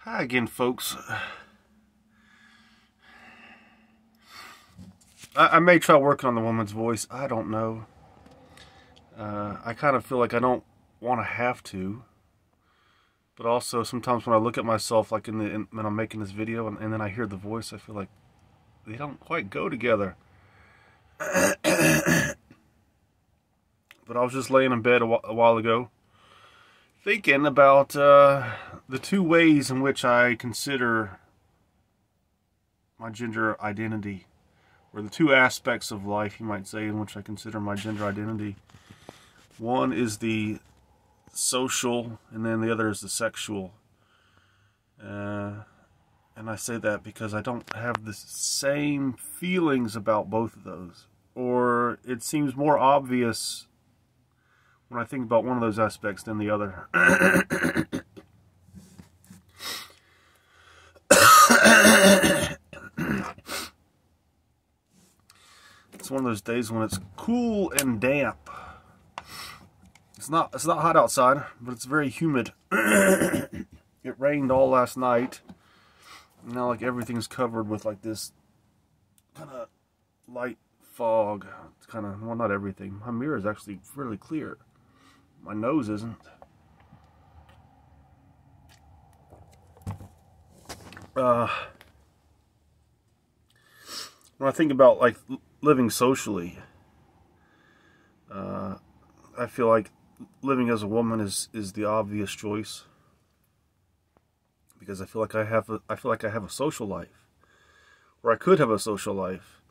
Hi again, folks. I may try working on the woman's voice. I don't know. I kind of feel like I don't want to have to. But also, sometimes when I look at myself, like when I'm making this video, and then I hear the voice, I feel like they don't quite go together. But I was just laying in bed a while ago, thinking about the two ways in which I consider my gender identity, or the two aspects of life, you might say, in which I consider my gender identity. One is the social, and then the other is the sexual. And I say that because I don't have the same feelings about both of those. Or it seems more obvious when I think about one of those aspects than the other. It's one of those days when it's cool and damp. It's not hot outside, but it's very humid. It rained all last night. Now, like, everything's covered with like this kind of light fog. It's kind of, well, not everything. My mirror is actually fairly clear. My nose isn't. When I think about like living socially, I feel like living as a woman is the obvious choice, because I feel like I have a social life, or I could have a social life.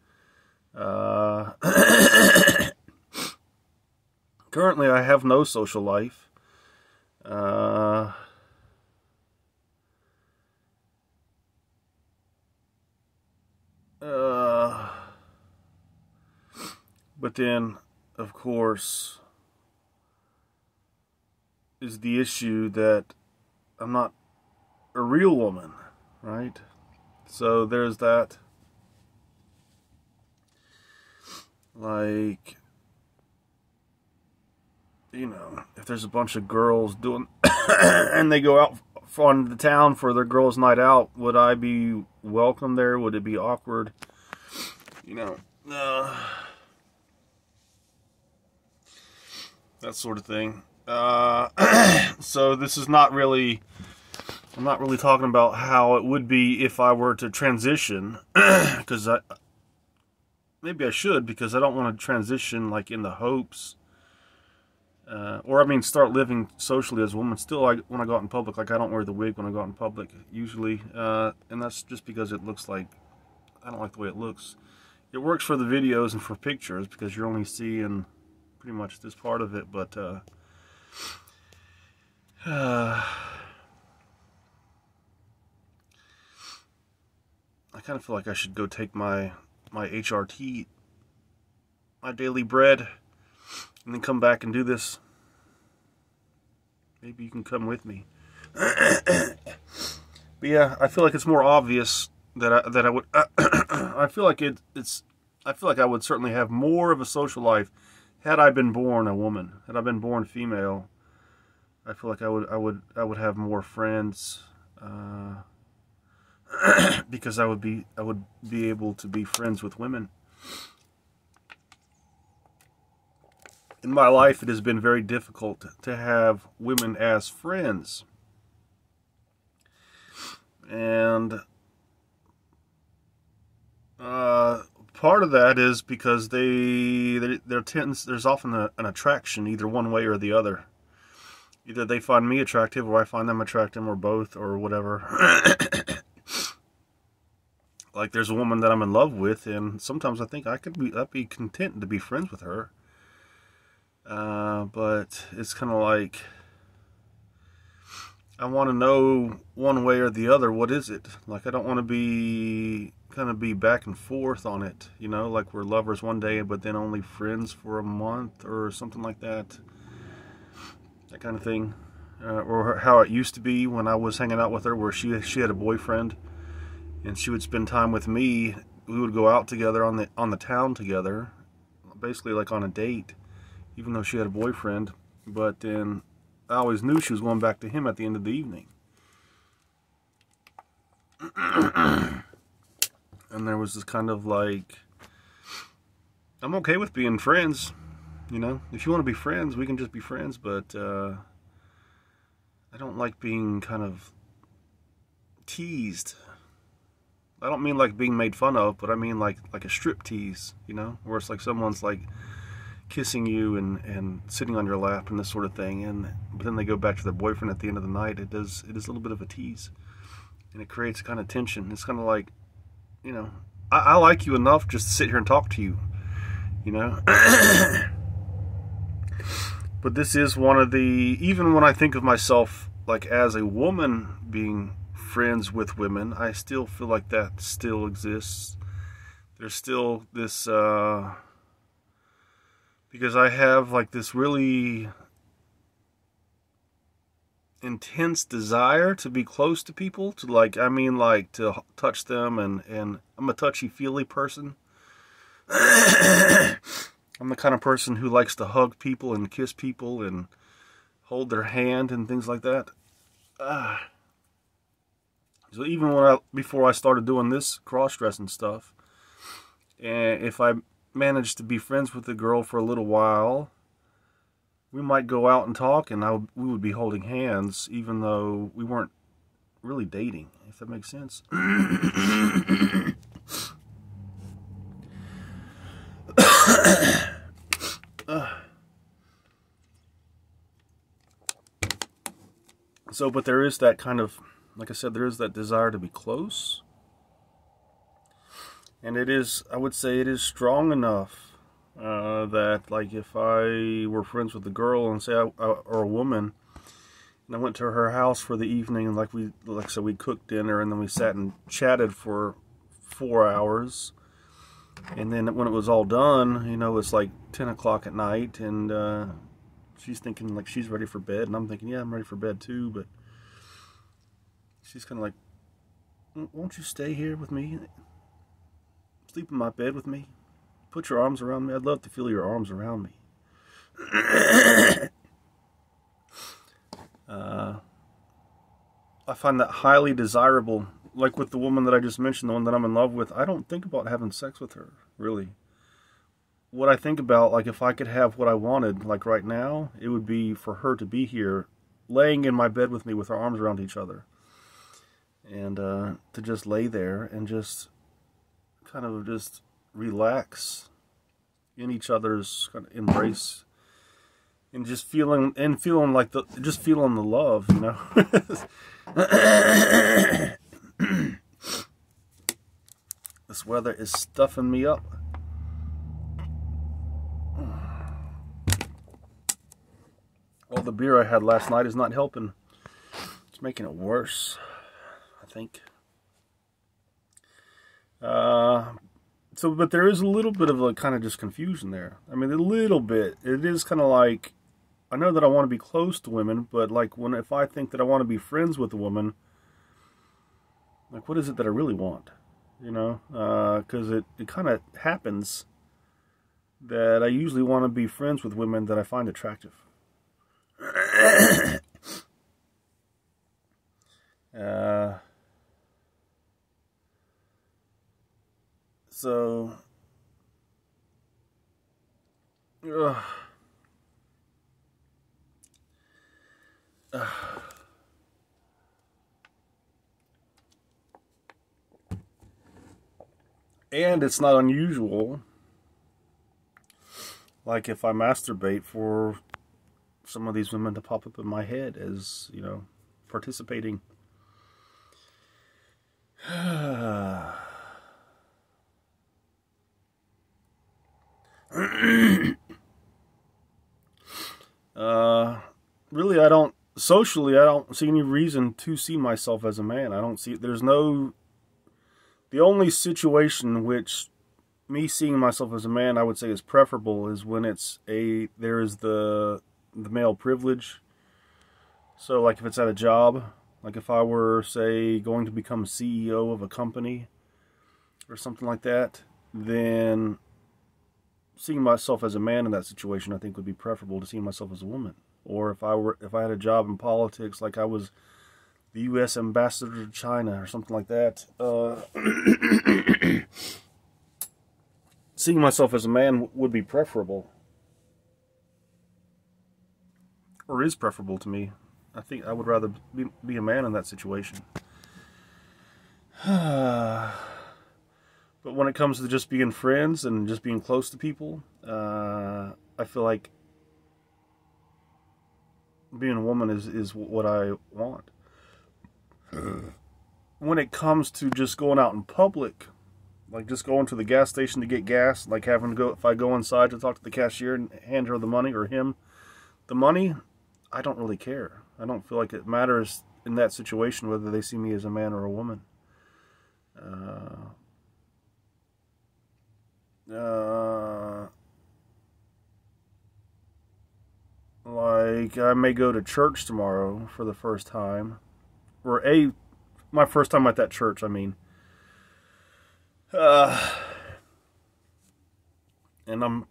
Currently, I have no social life. But then, of course, is the issue that I'm not a real woman, right? So there's that. Like, you know, if there's a bunch of girls doing and they go out on the town for their girls' night out, would I be welcome there? Would it be awkward? You know, that sort of thing. So this is not really, I'm not really talking about how it would be if I were to transition, because maybe I should, because I don't want to transition like in the hopes, or I mean start living socially as a woman. Still, when I go out in public, like, I don't wear the wig when I go out in public usually, and that's just because it looks like, I don't like the way it looks. It works for the videos and for pictures because you're only seeing pretty much this part of it, but I kind of feel like I should go take my HRT, my daily bread, and then come back and do this. Maybe you can come with me. But yeah, I feel like it's more obvious that I would. I feel like I feel like I would certainly have more of a social life had I been born a woman. Had I been born female, I feel like I would have more friends, because I would be able to be friends with women. In my life, it has been very difficult to have women as friends, and part of that is because there's often an attraction either one way or the other. Either they find me attractive, or I find them attractive, or both, or whatever. Like, there's a woman that I'm in love with, and sometimes I think I'd be content to be friends with her. But it's kind of like, I want to know one way or the other, what is it? Like, I don't want to be back and forth on it, you know, like we're lovers one day, but then only friends for a month, or something like that. That kind of thing. Or how it used to be when I was hanging out with her, where she had a boyfriend, and she would spend time with me. We would go out together on the town together, basically like on a date, even though she had a boyfriend. But then I always knew she was going back to him at the end of the evening. and there was this kind of like, I'm okay with being friends, you know. If you want to be friends, we can just be friends, but I don't like being kind of teased. I don't mean like being made fun of, but I mean like a strip tease, you know, where it's like someone's like kissing you and sitting on your lap and this sort of thing, but then they go back to their boyfriend at the end of the night. It is a little bit of a tease, and it creates kind of tension. It's kind of like, you know, I like you enough just to sit here and talk to you, you know. But this is one of the, even when I think of myself like as a woman being friends with women, I still feel like that still exists. There's still this because I have like this really intense desire to be close to people, to like, I mean like to touch them, and I'm a touchy-feely person. I'm the kind of person who likes to hug people and kiss people and hold their hand and things like that. So even before I started doing this cross-dressing stuff, and if I managed to be friends with a girl for a little while, we might go out and talk, and we would be holding hands, even though we weren't really dating, if that makes sense. So, but there is that kind of, like I said, there is that desire to be close. And it is, I would say it is strong enough that, like, if I were friends with a girl and say, or a woman, and I went to her house for the evening, and like I said, we cooked dinner, and then we sat and chatted for 4 hours. And then when it was all done, you know, it's like 10 o'clock at night, and she's thinking like she's ready for bed, and I'm thinking, yeah, I'm ready for bed too, but she's kind of like, won't you stay here with me? Sleep in my bed with me? Put your arms around me? I'd love to feel your arms around me. I find that highly desirable. Like with the woman that I just mentioned, the one that I'm in love with, I don't think about having sex with her, really. What I think about, like, if I could have what I wanted, like right now, it would be for her to be here, laying in my bed with me with our arms around each other. And to just lay there and just kind of just relax in each other's kind of embrace. And just feeling like just feeling the love, you know. This weather is stuffing me up. Well, the beer I had last night is not helping. It's making it worse, I think. But there is a little bit of a kind of just confusion there. I mean, a little bit. It is kind of like, I know that I want to be close to women, but like if I think that I want to be friends with a woman, like what is it that I really want? You know, because it kind of happens that I usually want to be friends with women that I find attractive. So, and it's not unusual, like if I masturbate, for some of these women to pop up in my head as, you know, participating. Really, I don't see any reason to see myself as a man. I don't see, the only situation in which me seeing myself as a man, I would say, is preferable is when there is the male privilege. So like if it's at a job, like if I were, say, going to become CEO of a company or something like that, then seeing myself as a man in that situation, I think, would be preferable to seeing myself as a woman. Or if I had a job in politics, like I was the U.S. ambassador to China or something like that. Seeing myself as a man would be preferable. Or is preferable to me. I think I would rather be a man in that situation. But when it comes to just being friends and just being close to people, I feel like being a woman is what I want. When it comes to just going out in public, like just going to the gas station to get gas, like having to go, if I go inside to talk to the cashier and hand her the money or him the money, I don't really care. I don't feel like it matters in that situation whether they see me as a man or a woman. Like I may go to church tomorrow for the first time, or my first time at that church. I mean, and I'm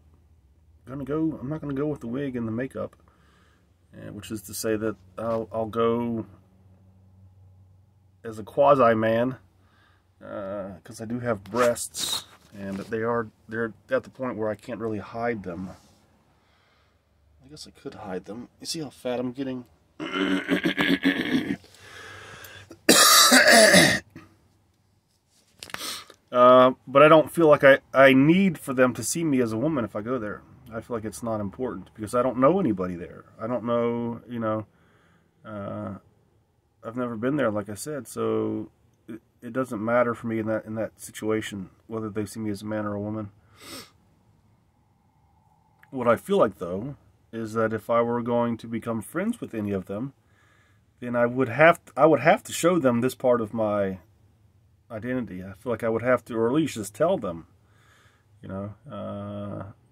not gonna go with the wig and the makeup, which is to say that I'll go as a quasi man, because I do have breasts, and they're at the point where I can't really hide them. I guess I could hide them. You see how fat I'm getting? But I don't feel like I need for them to see me as a woman if I go there. I feel like it's not important because I don't know anybody there. I don't know, I've never been there, like I said, so it doesn't matter for me in that situation whether they see me as a man or a woman. What I feel like, though, is that if I were going to become friends with any of them, then I would have to show them this part of my identity. I feel like I would have to, or at least just tell them,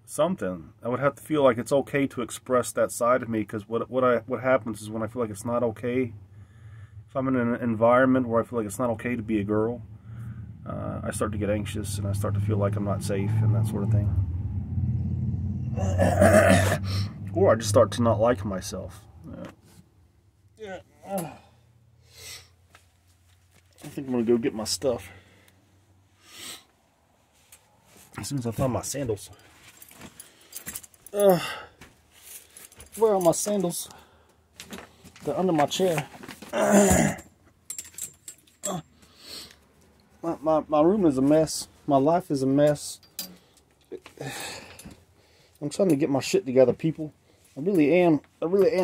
something. I would have to feel like it's okay to express that side of me, because what happens is when I feel like it's not okay, if I'm in an environment where I feel like it's not okay to be a girl, I start to get anxious and I start to feel like I'm not safe and that sort of thing. Or I just start to not like myself. Yeah. I think I'm gonna go get my stuff as soon as I find my sandals. Where are my sandals? They're under my chair. My room is a mess. My life is a mess. I'm trying to get my shit together, people. I really am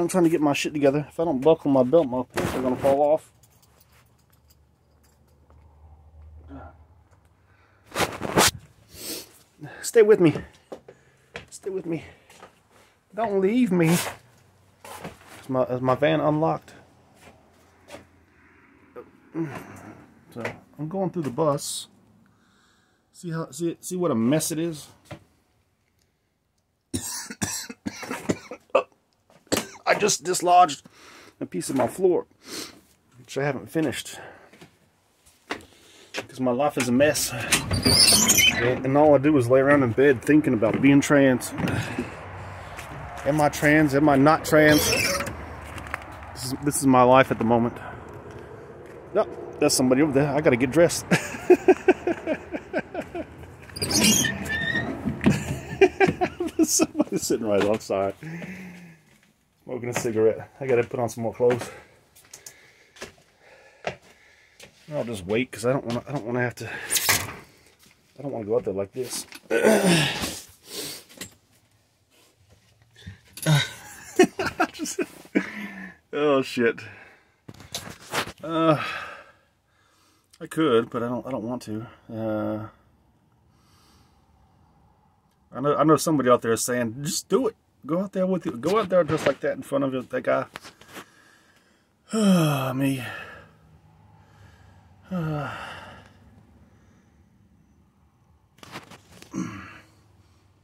trying to get my shit together. If I don't buckle my belt, my pants are gonna fall off. Stay with me. Stay with me. Don't leave me. Is my van unlocked? So I'm going through the bus. See what a mess it is. I just dislodged a piece of my floor, which I haven't finished, because my life is a mess, and all I do is lay around in bed thinking about being trans. Am I trans? Am I not trans? This is my life at the moment. No, there's somebody over there. I gotta get dressed. Somebody's sitting right outside smoking a cigarette. I gotta put on some more clothes. I'll just wait, because I don't want to have to. I don't want to go out there like this. Oh shit. I could, but I don't want to. I know somebody out there is saying, just do it. Go out there with you. Go out there just like that in front of that guy. Me.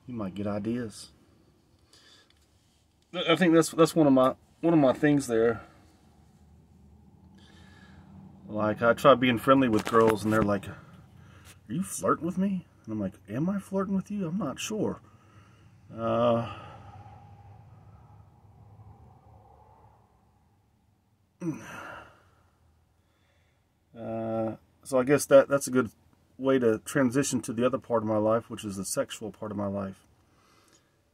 You might get ideas. I think that's one of my things there. Like, I try being friendly with girls, and they're like, "Are you flirting with me?" And I'm like, "Am I flirting with you? I'm not sure." So I guess that's a good way to transition to the other part of my life, which is the sexual part of my life.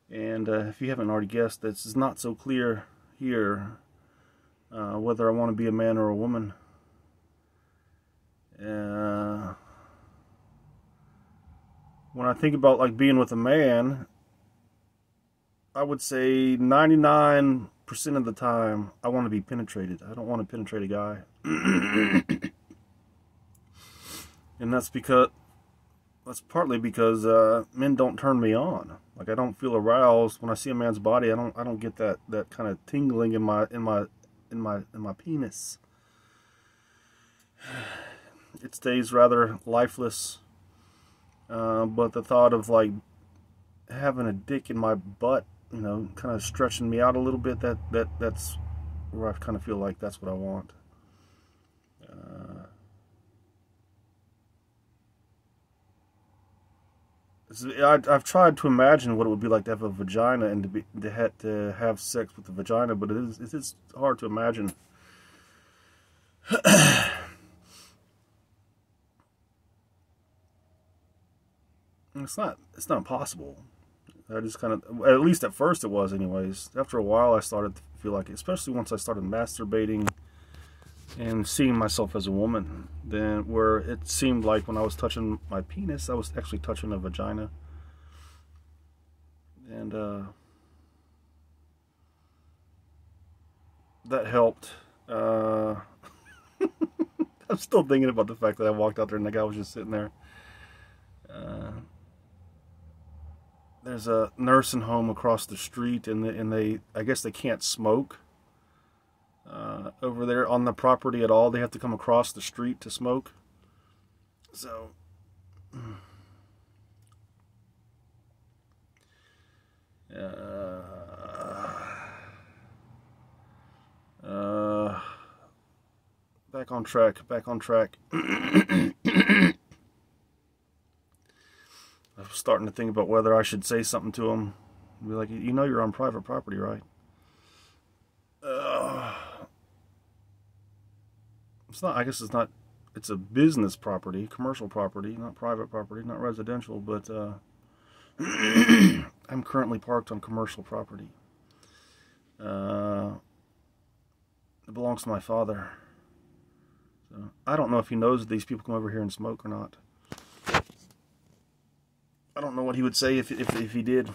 And if you haven't already guessed, this is not so clear here whether I want to be a man or a woman. When I think about like being with a man, I would say 99% of the time I want to be penetrated. I don't want to penetrate a guy. And that's partly because men don't turn me on. Like, I don't feel aroused when I see a man's body. I don't get that kind of tingling in my penis. It stays rather lifeless. But the thought of like having a dick in my butt, you know, kind of stretching me out a little bit, that's where I kind of feel like that's what I want. I've tried to imagine what it would be like to have a vagina and to have sex with the vagina, but it is hard to imagine. It's not possible. I just kind of, at least at first it was anyways. After a while I started to feel like, especially once I started masturbating and seeing myself as a woman, then where it seemed like when I was touching my penis, I was actually touching a vagina. And that helped. I'm still thinking about the fact that I walked out there and the guy was just sitting there. There's a nursing home across the street, and they I guess they can't smoke over there on the property at all. They have to come across the street to smoke. So back on track. I was starting to think about whether I should say something to him. Be like, you know, you're on private property, right? It's not. I guess it's not. It's a business property, commercial property, not private property, not residential. But I'm currently parked on commercial property. It belongs to my father. So I don't know if he knows that these people come over here and smoke or not. I don't know what he would say if he did.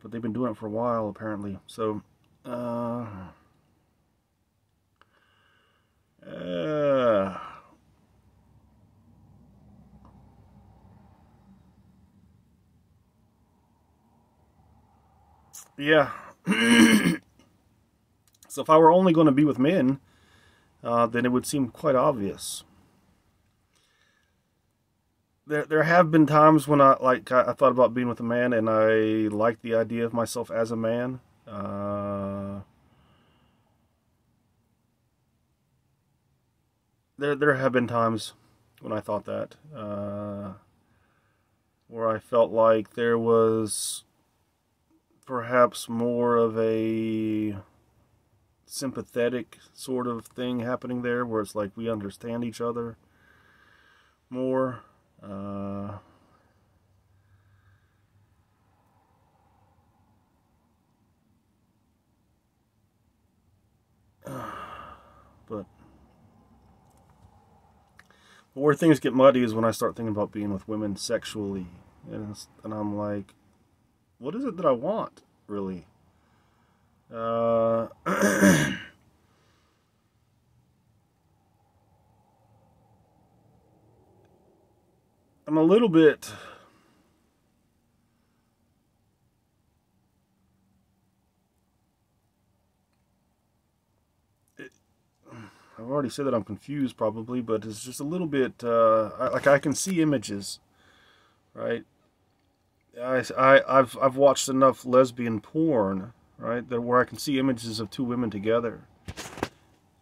But they've been doing it for a while, apparently. So, yeah. So if I were only going to be with men, then it would seem quite obvious. There have been times when I thought about being with a man, and I liked the idea of myself as a man. There have been times when I thought that, where I felt like there was perhaps more of a sympathetic sort of thing happening there, where it's like we understand each other more. But where things get muddy is when I start thinking about being with women sexually, and I'm like, what is it that I want, really? I'm a little bit I've already said that I'm confused probably, but it's just a little bit I can see images, right? I've watched enough lesbian porn, right, that where I can see images of two women together,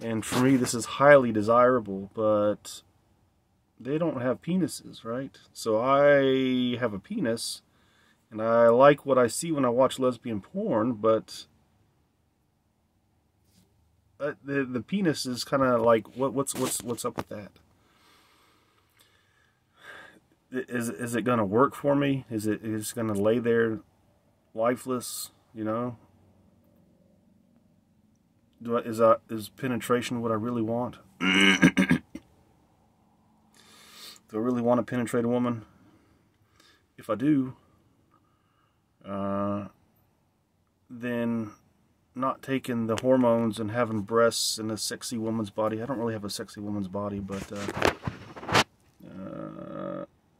and for me this is highly desirable, but they don't have penises, right? So I have a penis, and I like what I see when I watch lesbian porn, but the penis is kind of like what's up with that? Is it gonna work for me? Is it gonna lay there lifeless? You know, is penetration what I really want? Do I really want to penetrate a woman? If I do, then not taking the hormones and having breasts and a sexy woman's body. I don't really have a sexy woman's body, but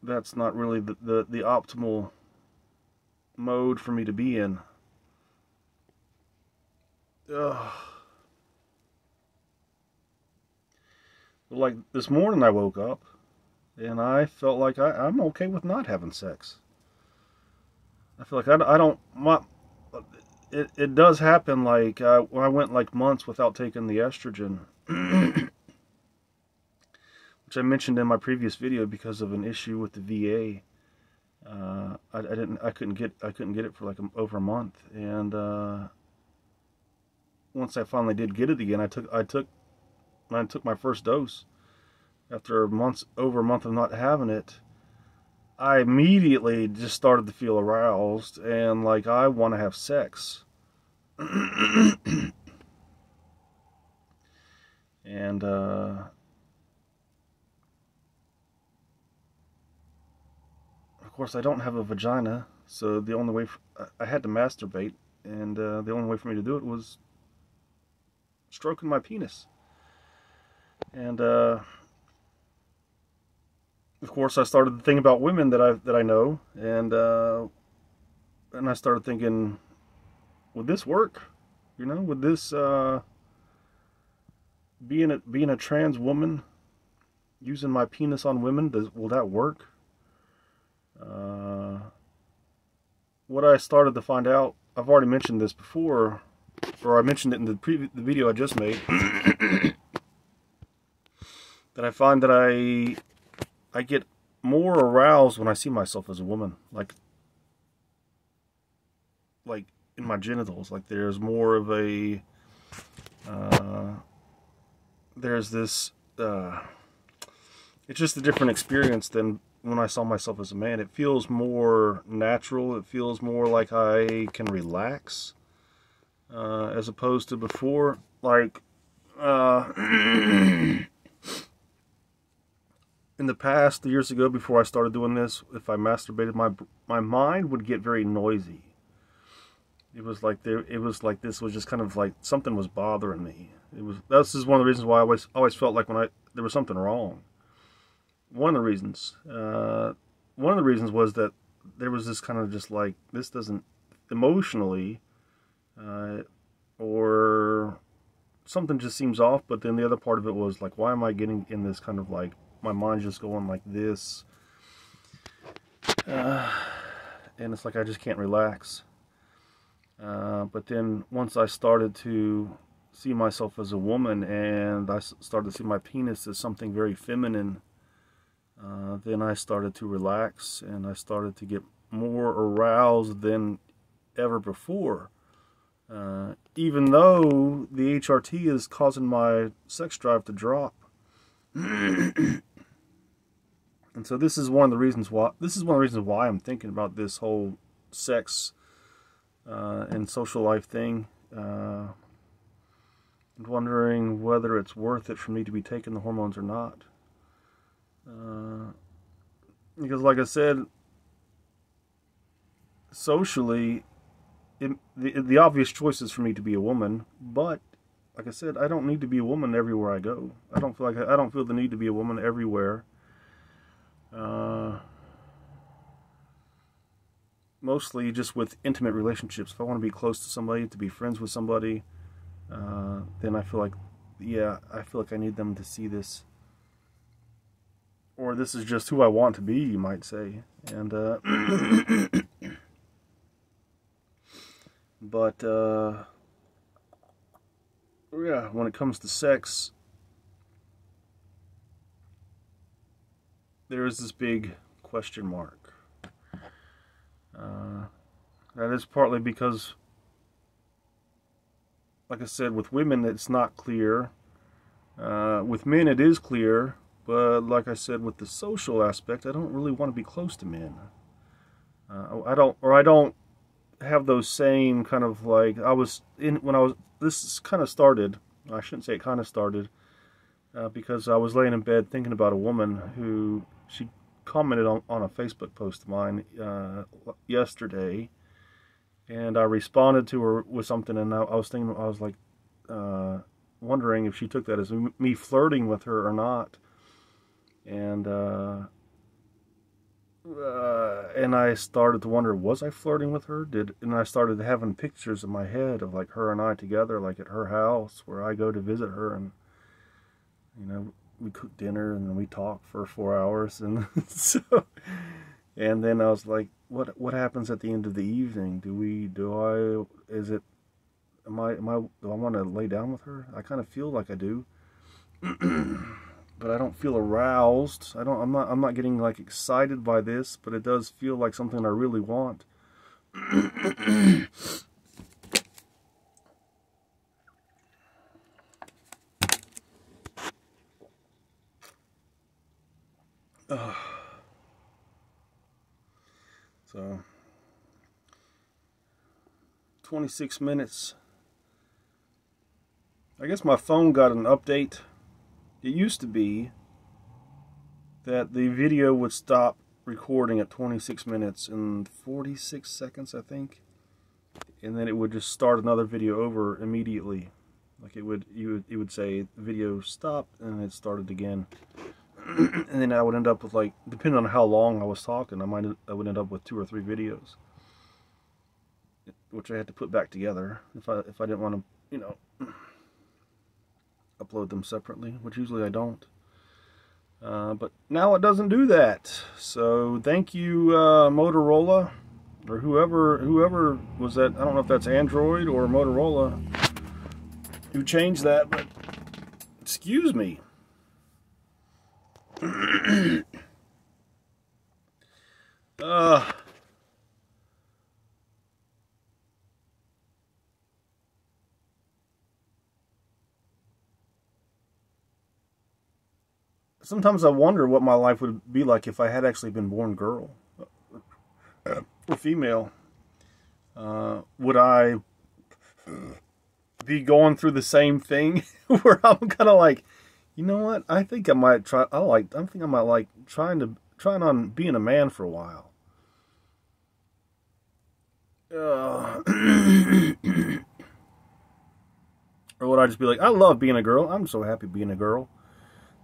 that's not really the optimal mode for me to be in. Like this morning I woke up and I felt like I'm okay with not having sex. I feel like I don't... It does happen, like when I went like months without taking the estrogen, which I mentioned in my previous video because of an issue with the VA. I couldn't get it for like over a month, and once I finally did get it again, I took my first dose after over a month of not having it. I immediately just started to feel aroused and like I want to have sex. And of course I don't have a vagina, so the only way I had to masturbate, and the only way for me to do it was stroking my penis. And of course I started to think about women that I know, and I started thinking, would this work? You know, would this being a trans woman, using my penis on women, will that work? What I started to find out, I've already mentioned this before, or I mentioned it in the video I just made, that I find that I get more aroused when I see myself as a woman, like in my genitals. Like there's more of a there's this it's just a different experience than when I saw myself as a man. It feels more natural. It feels more like I can relax, as opposed to before. Like in the past, years ago, before I started doing this, if I masturbated, my mind would get very noisy. It was like this was just kind of like something was bothering me. This is one of the reasons why I always felt like there was something wrong. One of the reasons was that there was this kind of just like, this doesn't emotionally, or something just seems off. But then the other part of it was like, why am I getting in this kind of like, my mind's just going like this, and it's like I just can't relax. But then once I started to see myself as a woman, and I started to see my penis as something very feminine, then I started to relax, and I started to get more aroused than ever before. Even though the HRT is causing my sex drive to drop. And so this is one of the reasons why I'm thinking about this whole sex and social life thing, and wondering whether it's worth it for me to be taking the hormones or not. Because like I said, socially, the obvious choice is for me to be a woman, but like I said, I don't need to be a woman everywhere I go. I don't feel the need to be a woman everywhere. Mostly just with intimate relationships. If I want to be close to somebody, to be friends with somebody, then I feel like, yeah, I feel like I need them to see this. Or this is just who I want to be, you might say. And but yeah, when it comes to sex, there is this big question mark. That is partly because like I said, with women it's not clear. With men it is clear, but like I said, with the social aspect, I don't really want to be close to men. I don't have those same kind of, like, I was in when I was. This kind of started. I shouldn't say it kind of started, because I was laying in bed thinking about a woman who she commented on a Facebook post of mine yesterday, and I responded to her with something, and I was thinking, I was like, wondering if she took that as me flirting with her or not, and I started to wonder, was I flirting with her? And I started having pictures in my head of like her and I together, like at her house where I go to visit her, and we cook dinner and then we talk for 4 hours, and so, and then I was like, what happens at the end of the evening? Do I want to lay down with her? I kind of feel like I do. But I don't feel aroused. I'm not getting like excited by this, but it does feel like something I really want. So 26 minutes. I guess my phone got an update. It used to be that the video would stop recording at 26 minutes and 46 seconds, I think, and then it would just start another video over immediately. Like it would say video stopped, and it started again. And then I would end up with, like, depending on how long I was talking, I would end up with 2 or 3 videos, which I had to put back together if I didn't want to, upload them separately, which usually I don't. But now it doesn't do that. So thank you, Motorola, or whoever was that. I don't know if that's Android or Motorola who changed that, but excuse me. Sometimes I wonder what my life would be like if I had actually been born girl or female. Would I be going through the same thing where I'm kind of like, you know what? I think I might try. I think I might like trying on being a man for a while. Or would I just be like, I love being a girl. I'm so happy being a girl.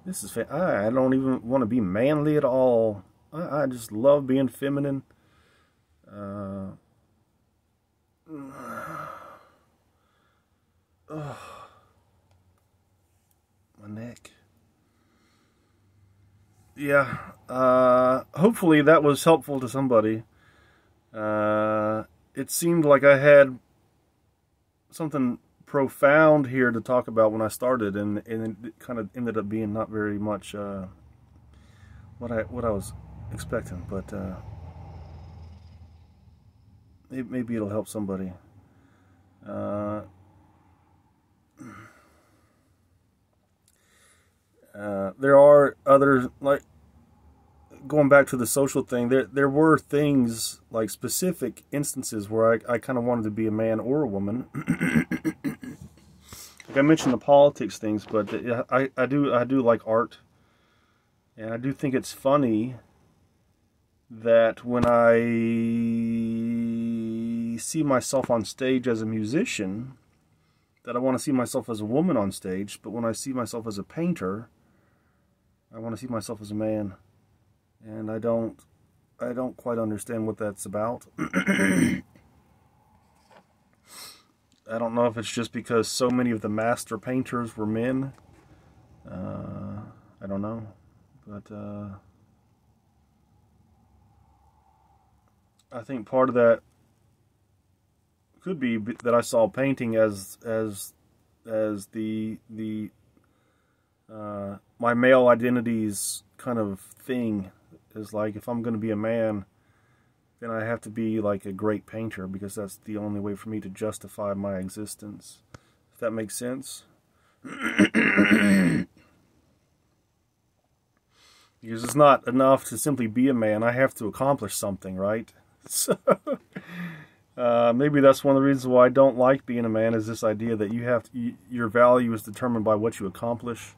This is I don't even want to be manly at all. I just love being feminine. My neck. Yeah. Hopefully that was helpful to somebody. It seemed like I had something profound here to talk about when I started, and it kind of ended up being not very much what I was expecting, but maybe it'll help somebody. There are other, like, going back to the social thing, there were things, like specific instances where I kind of wanted to be a man or a woman. Like I mentioned the politics things, but I do like art, and I do think it's funny that when I see myself on stage as a musician, that I want to see myself as a woman on stage, but when I see myself as a painter, I want to see myself as a man, and I don't quite understand what that's about. I don't know if it's just because so many of the master painters were men. I don't know, but I think part of that could be that I saw painting as the my male identity's kind of thing. Is like, if I'm going to be a man, then I have to be like a great painter, because that's the only way for me to justify my existence. that makes sense. Because it's not enough to simply be a man. I have to accomplish something, right? So maybe that's one of the reasons why I don't like being a man, is this idea that your value is determined by what you accomplish.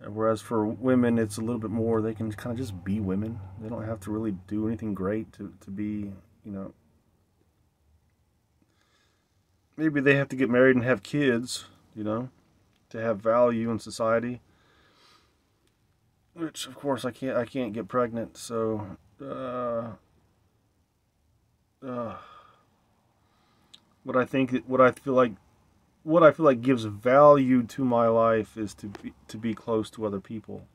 Whereas for women, it's a little bit more, they can kind of just be women. They don't have to really do anything great to be, you know. Maybe they have to get married and have kids, you know, to have value in society. Which, of course, I can't get pregnant, so what I feel like gives value to my life is to be close to other people.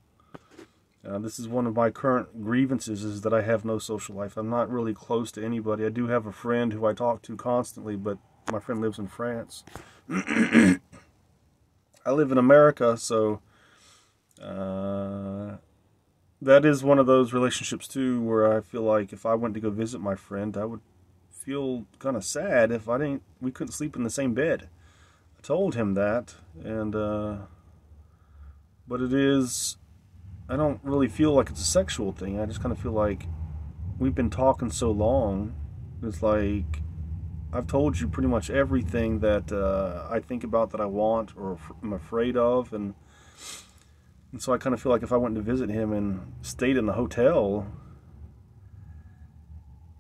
This is one of my current grievances, is that I have no social life. I'm not really close to anybody. I do have a friend who I talk to constantly, but my friend lives in France. I live in America, so that is one of those relationships too, where I feel like if I went to go visit my friend, I would feel kind of sad if we couldn't sleep in the same bed. I told him that, and but I don't really feel like it's a sexual thing. I just kind of feel like we've been talking so long. It's like I've told you pretty much everything that I think about, that I want or I'm afraid of, and so I kind of feel like if I went to visit him and stayed in the hotel,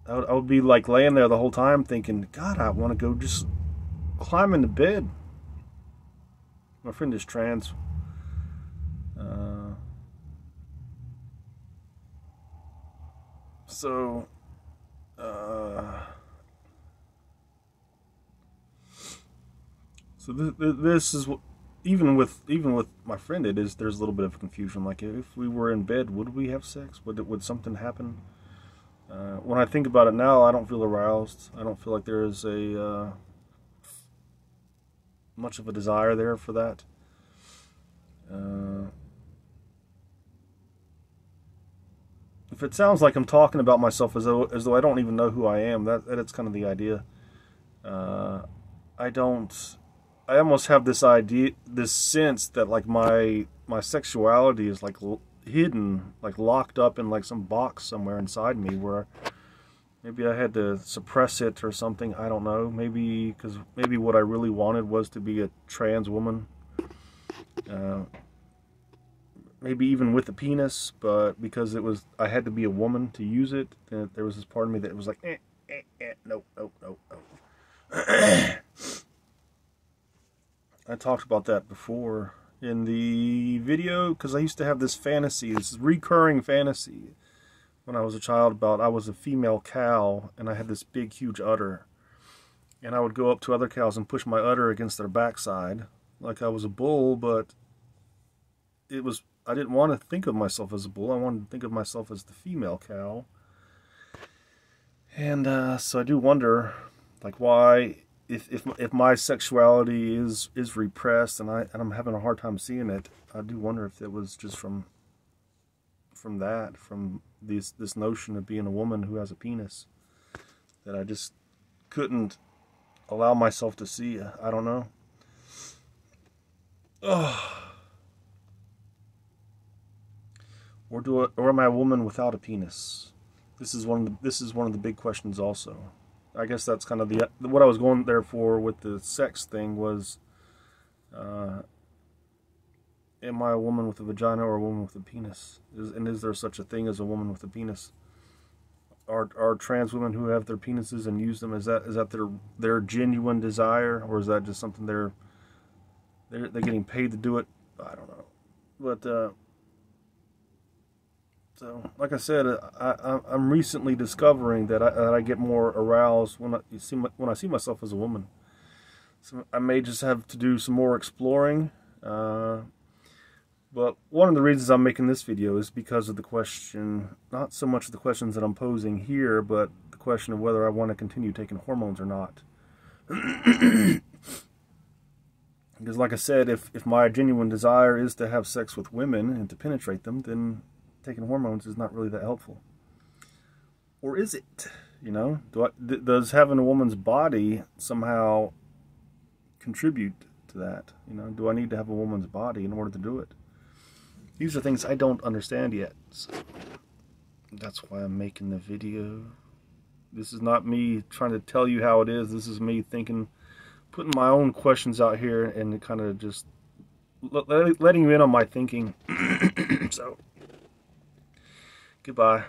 I would be like laying there the whole time thinking, God, I want to go just climb into bed. My friend is trans. So this is what, even with my friend, there's a little bit of confusion. Like, if we were in bed, would we have sex? Would something happen? When I think about it now, I don't feel aroused. I don't feel like there is a much of a desire there for that. If it sounds like I'm talking about myself as though I don't even know who I am, that's kind of the idea. I almost have this sense that like my sexuality is like hidden, like locked up in like some box somewhere inside me, where maybe I had to suppress it or something. I don't know. Maybe what I really wanted was to be a trans woman. Maybe even with a penis, but because I had to be a woman to use it, there was this part of me that was like, no. I talked about that before in the video, because I used to have this recurring fantasy when I was a child about I was a female cow and I had this big, huge udder. And I would go up to other cows and push my udder against their backside like I was a bull, but I didn't want to think of myself as a bull. I wanted to think of myself as the female cow. And so I do wonder, like, why, if my sexuality is repressed and I'm having a hard time seeing it, I do wonder if it was just from this notion of being a woman who has a penis that I just couldn't allow myself to see. I don't know. Or am I a woman without a penis? This is one of the big questions also. I guess that's kind of what I was going there for with the sex thing was, am I a woman with a vagina or a woman with a penis? Is there such a thing as a woman with a penis? Are trans women who have their penises and use them, is that their genuine desire, or is that just something they're getting paid to do it? I don't know. But so, like I said, I'm recently discovering that I get more aroused when I see myself as a woman. So I may just have to do some more exploring. But one of the reasons I'm making this video is because of the question, not so much the questions that I'm posing here, but the question of whether I want to continue taking hormones or not. Because like I said, if my genuine desire is to have sex with women and to penetrate them, then taking hormones is not really that helpful. Or is it? You know, does having a woman's body somehow contribute to that? You know, do I need to have a woman's body in order to do it? These are things I don't understand yet. So that's why I'm making the video. This is not me trying to tell you how it is. This is me thinking, putting my own questions out here and kind of just letting you in on my thinking. So, goodbye.